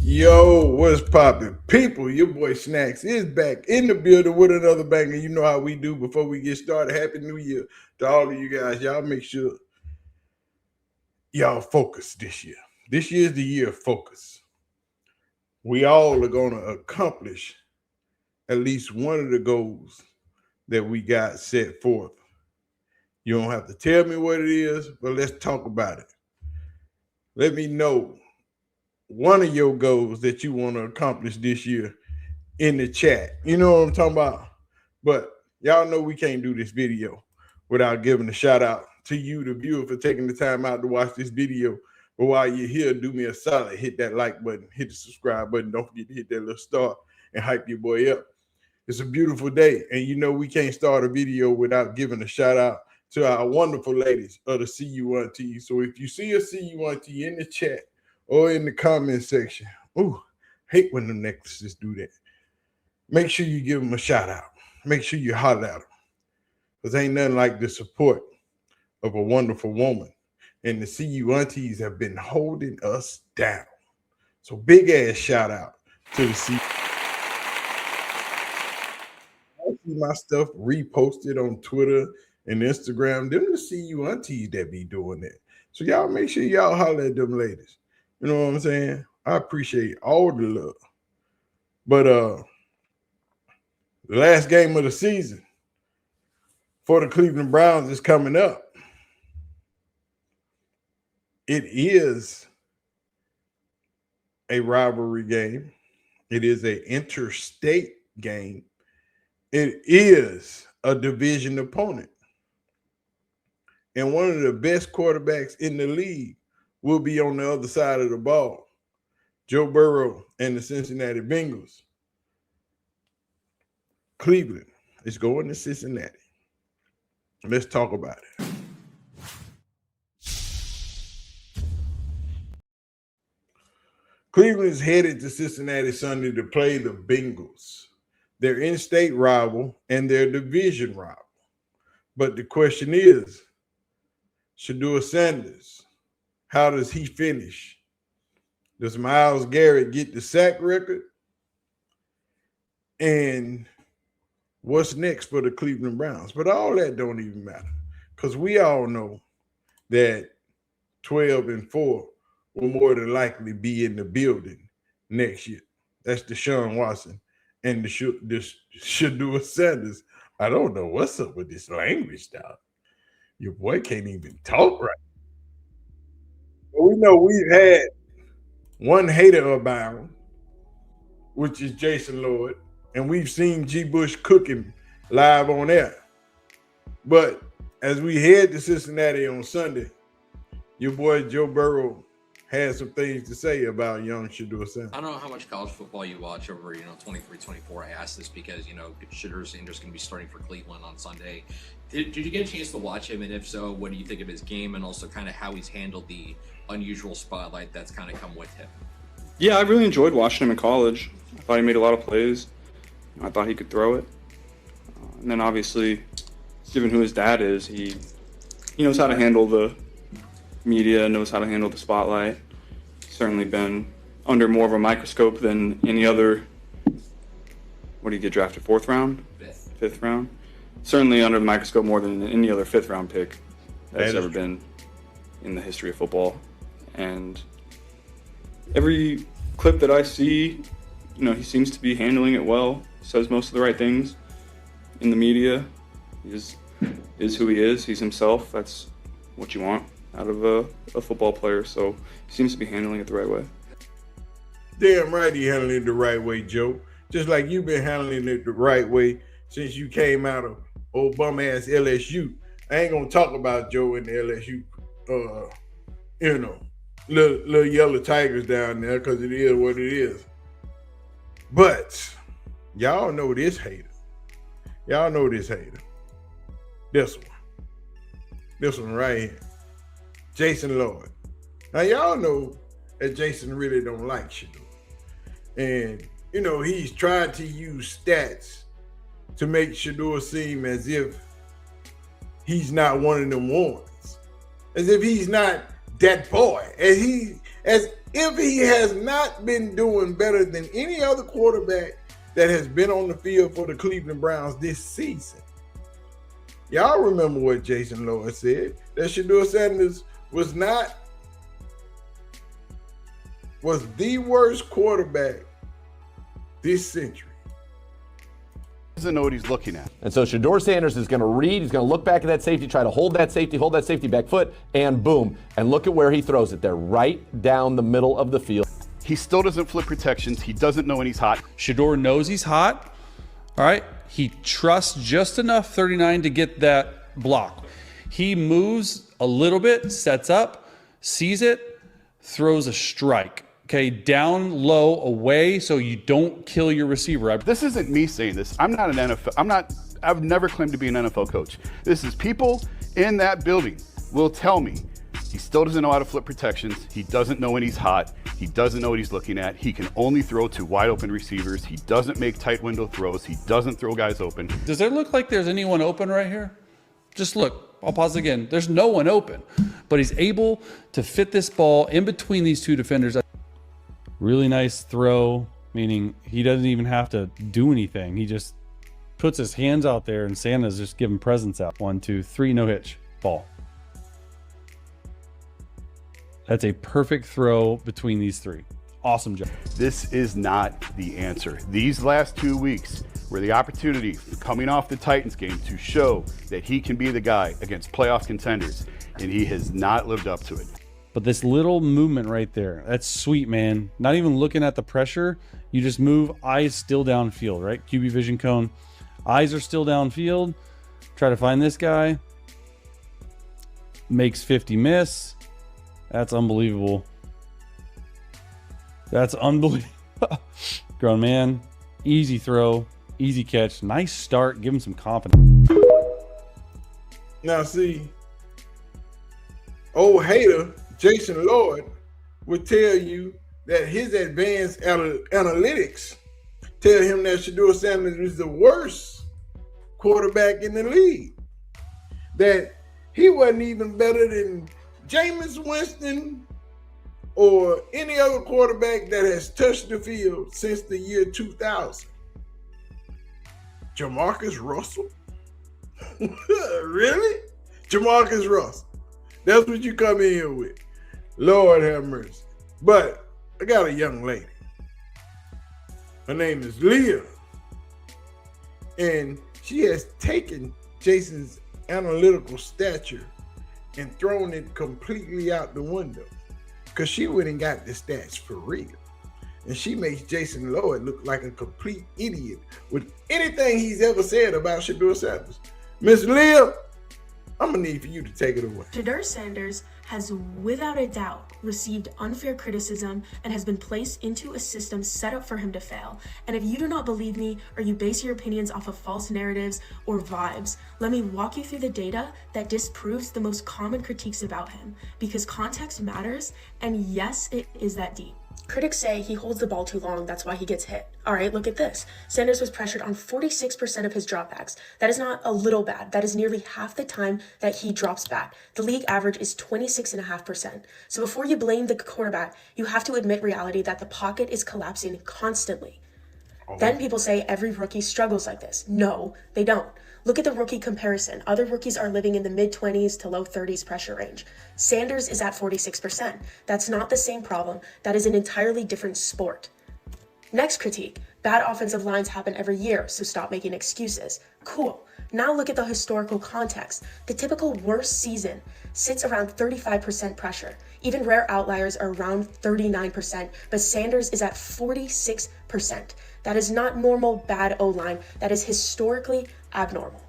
Yo, what's poppin'? People, your boy Snacks is back in the building with another banger. You know how we do before we get started. Happy New Year to all of you guys. Y'all make sure y'all focus this year. This year's the year of focus. We all are going to accomplish at least one of the goals that we got set forth. You don't have to tell me what it is, but let's talk about it. Let me know one of your goals that you want to accomplish this year in the chat. You know what I'm talking about? But y'all know we can't do this video without giving a shout out to you, the viewer, for taking the time out to watch this video. But while you're here, do me a solid. Hit that like button, hit the subscribe button. Don't forget to hit that little star and hype your boy up. It's a beautiful day. And you know we can't start a video without giving a shout out to our wonderful ladies of the CU1T. So if you see a CU1T in the chat or in the comment section, ooh, hate when the necklaces do that. Make sure you give them a shout out. Make sure you holler at them. Because ain't nothing like the support of a wonderful woman. And the CU aunties have been holding us down. So big ass shout out to the CU. I see my stuff reposted on Twitter and Instagram. Them the CU aunties that be doing that. So y'all make sure y'all holler at them ladies. You know what I'm saying? I appreciate all the love. But the last game of the season for the Cleveland Browns is coming up. It is a rivalry game. It is an interstate game. It is a division opponent. And one of the best quarterbacks in the league will be on the other side of the ball. Joe Burrow and the Cincinnati Bengals. Cleveland is going to Cincinnati. Let's talk about it. Cleveland is headed to Cincinnati Sunday to play the Bengals, their in-state rival and their division rival. But the question is, Shedeur Sanders, how does he finish? Does Myles Garrett get the sack record? And what's next for the Cleveland Browns? But all that don't even matter because we all know that 12-4 will more than likely be in the building next year. That's Deshaun Watson and the Shedeur Sanders. I don't know what's up with this language, dog. Your boy can't even talk right. But we know we've had one hater abound, which is Jason Llyod, and we've seen G. Bush cooking live on air. But as we head to Cincinnati on Sunday, your boy Joe Burrow had some things to say about young Shedeur Sanders. I don't know how much college football you watch over, 23, 24. I asked this because, Shedeur Sanders going to be starting for Cleveland on Sunday. Did you get a chance to watch him? And if so, what do you think of his game and also kind of how he's handled the unusual spotlight that's kind of come with him? Yeah, I really enjoyed watching him in college. I thought he made a lot of plays. I thought he could throw it. And then obviously, given who his dad is, he knows how to handle the media, knows how to handle the spotlight. Certainly been under more of a microscope than any other. What did he get drafted? Fourth round? Fifth round? Certainly under the microscope more than any other fifth round pick that's ever been in the history of football. And every clip that I see, he seems to be handling it well, says most of the right things in the media. He is who he is. He's himself. That's what you want out of a football player. So he seems to be handling it the right way. Damn right he handling it the right way, Joe. Just like you've been handling it the right way since you came out of old bum-ass LSU. I ain't going to talk about Joe and the LSU, little yellow tigers down there because it is what it is. But y'all know this hater. Y'all know this hater. This one. This one right here. Jason Llyod. Now, y'all know that Jason really don't like Shedeur. And, he's tried to use stats to make Shedeur seem as if he's not one of them ones. As if he's not that boy. As if he has not been doing better than any other quarterback that has been on the field for the Cleveland Browns this season. Y'all remember what Jason Llyod said, that Shedeur Sanders was the worst quarterback this century. Doesn't know what he's looking at. And so Shedeur Sanders is going to read, he's going to look back at that safety, try to hold that safety back foot, and boom. And look at where he throws it there, right down the middle of the field. He still doesn't flip protections. He doesn't know when he's hot. Shedeur knows he's hot. All right. He trusts just enough 39 to get that block. He moves a little bit, sets up, sees it, throws a strike. Okay, down low, away, so you don't kill your receiver. This isn't me saying this. I'm not an NFL. I've never claimed to be an NFL coach. This is people in that building will tell me he still doesn't know how to flip protections. He doesn't know when he's hot. He doesn't know what he's looking at. He can only throw to wide open receivers. He doesn't make tight window throws. He doesn't throw guys open. Does it look like there's anyone open right here? Just look. I'll pause again. There's no one open, but he's able to fit this ball in between these two defenders. Really nice throw, meaning he doesn't even have to do anything. He just puts his hands out there and Santa's just giving presents out. 1, 2, 3, no hitch, ball. That's a perfect throw between these three. Awesome job. This is not the answer. These last 2 weeks were the opportunity coming off the Titans game to show that he can be the guy against playoff contenders, and he has not lived up to it. But this little movement right there, that's sweet, man. Not even looking at the pressure. You just move, eyes still downfield, right? QB vision cone. Eyes are still downfield. Try to find this guy. Makes 50 miss. That's unbelievable. That's unbelievable. Grown man. Easy throw. Easy catch. Nice start. Give him some confidence. Now see, old hater Jason Llyod would tell you that his advanced analytics tell him that Shedeur Sanders is the worst quarterback in the league. That he wasn't even better than Jameis Winston or any other quarterback that has touched the field since the year 2000. Jamarcus Russell? Really? Jamarcus Russell. That's what you come in here with. Lord have mercy. But I got a young lady. Her name is Leah. And she has taken Jason's analytical stature and thrown it completely out the window. Because she went and got the stats for real. And she makes Jason Llyod look like a complete idiot with anything he's ever said about Shedeur Sanders. Miss Leah, I'm going to need for you to take it away. Shedeur Sanders has without a doubt received unfair criticism and has been placed into a system set up for him to fail. And if you do not believe me or you base your opinions off of false narratives or vibes, let me walk you through the data that disproves the most common critiques about him, because context matters, and yes, it is that deep. Critics say he holds the ball too long, that's why he gets hit. All right, look at this. Sanders was pressured on 46% of his dropbacks. That is not a little bad. That is nearly half the time that he drops back. The league average is 26.5%. So before you blame the quarterback, you have to admit reality that the pocket is collapsing constantly. Then people say every rookie struggles like this. No, they don't. Look at the rookie comparison. Other rookies are living in the mid-20s to low 30s pressure range. Sanders is at 46%. That's not the same problem. That is an entirely different sport. Next critique. Bad offensive lines happen every year, so stop making excuses. Cool. Now look at the historical context. The typical worst season sits around 35% pressure. Even rare outliers are around 39%, but Sanders is at 46%. That is not normal bad O-line. That is historically abnormal.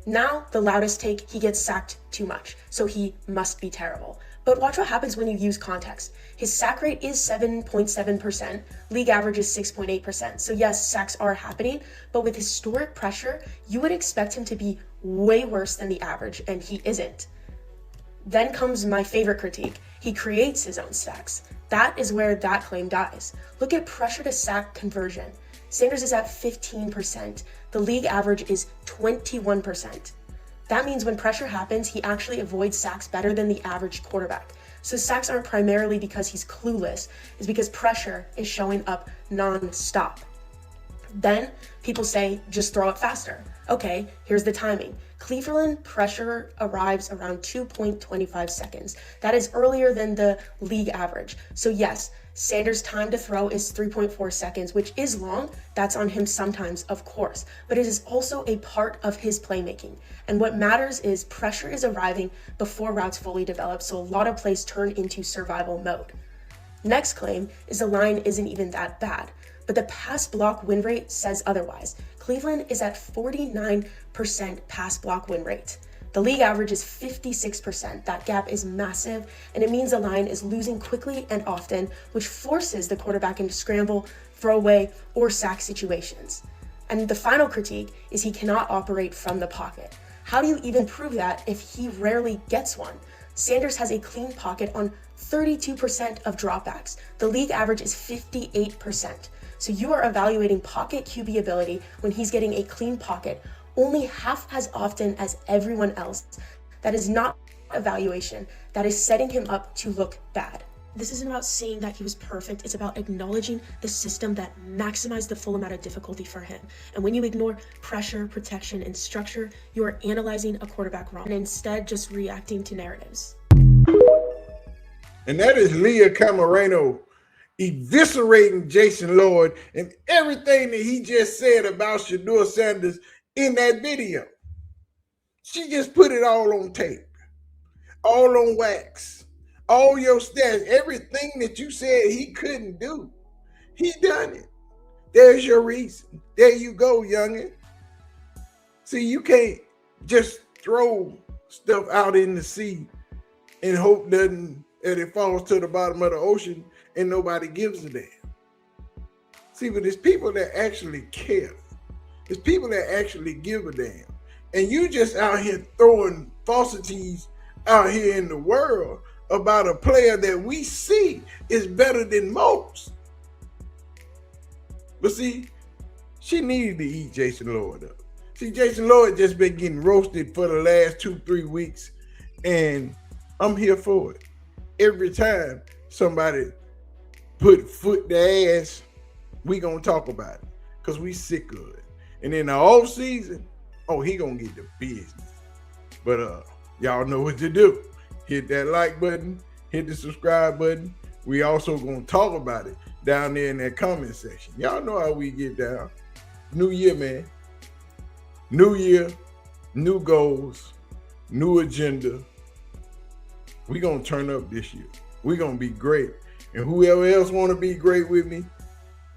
Now, the loudest take, he gets sacked too much, so he must be terrible. But watch what happens when you use context. His sack rate is 7.7%, league average is 6.8%. So yes, sacks are happening, but with historic pressure, you would expect him to be way worse than the average, and he isn't. Then comes my favorite critique. He creates his own sacks. That is where that claim dies. Look at pressure to sack conversion. Sanders is at 15%. The league average is 21%. That means when pressure happens, he actually avoids sacks better than the average quarterback. So sacks aren't primarily because he's clueless, it's because pressure is showing up non-stop. Then people say, just throw it faster. Okay, here's the timing. Cleveland pressure arrives around 2.25 seconds. That is earlier than the league average. So yes, Sanders' time to throw is 3.4 seconds, which is long. That's on him sometimes, of course, but it is also a part of his playmaking. And what matters is pressure is arriving before routes fully develop, so a lot of plays turn into survival mode. Next claim is the line isn't even that bad, but the pass block win rate says otherwise. Cleveland is at 49% pass block win rate. The league average is 56%. That gap is massive, and it means the line is losing quickly and often, which forces the quarterback into scramble, throwaway, or sack situations. And the final critique is he cannot operate from the pocket. How do you even prove that if he rarely gets one? Sanders has a clean pocket on 32% of dropbacks. The league average is 58%. So you are evaluating pocket QB ability when he's getting a clean pocket only half as often as everyone else. That is not evaluation. That is setting him up to look bad. This isn't about saying that he was perfect. It's about acknowledging the system that maximized the full amount of difficulty for him. And when you ignore pressure, protection, and structure, you are analyzing a quarterback wrong and instead just reacting to narratives. And that is Leah Camarano eviscerating Jason Llyod and everything that he just said about Shedeur Sanders in that video. She just put it all on tape, all on wax, all your stats, everything that you said he couldn't do. He done it. There's your reason. There you go, youngin'. See, you can't just throw stuff out in the sea and hope that it falls to the bottom of the ocean and nobody gives a damn. See, but it's people that actually care. It's people that actually give a damn. And you just out here throwing falsities out here in the world about a player that we see is better than most. But see, she needed to eat Jason Llyod up. See, Jason Llyod just been getting roasted for the last 2-3 weeks, and I'm here for it. Every time somebody put foot to ass, we gonna talk about it because we sick of it. And in the off season, oh, he gonna get the business. But y'all know what to do. Hit that like button, hit the subscribe button. We also gonna talk about it down there in that comment section. Y'all know how we get down. New year, man. New year, new goals, new agenda. We gonna turn up this year. We gonna be great. And whoever else wanna be great with me,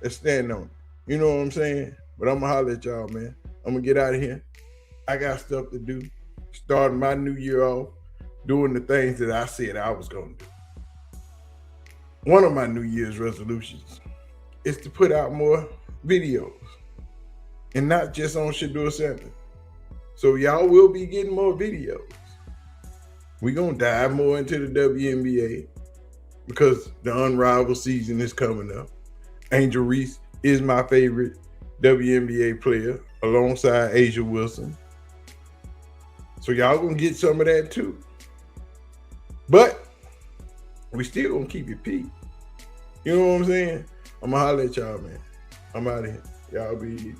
let's stand on it. You know what I'm saying? But I'm gonna holler at y'all, man. I'm gonna get out of here. I got stuff to do. Starting my new year off, doing the things that I said I was gonna do. One of my New Year's resolutions is to put out more videos, and not just on Shedeur Sanders. So y'all will be getting more videos. We're gonna dive more into the WNBA because the unrivaled season is coming up. Angel Reese is my favorite WNBA player alongside Asia Wilson. So y'all gonna get some of that too. But we still gonna keep it peak. You know what I'm saying? I'm gonna holler at y'all, man. I'm out of here. Y'all be easy.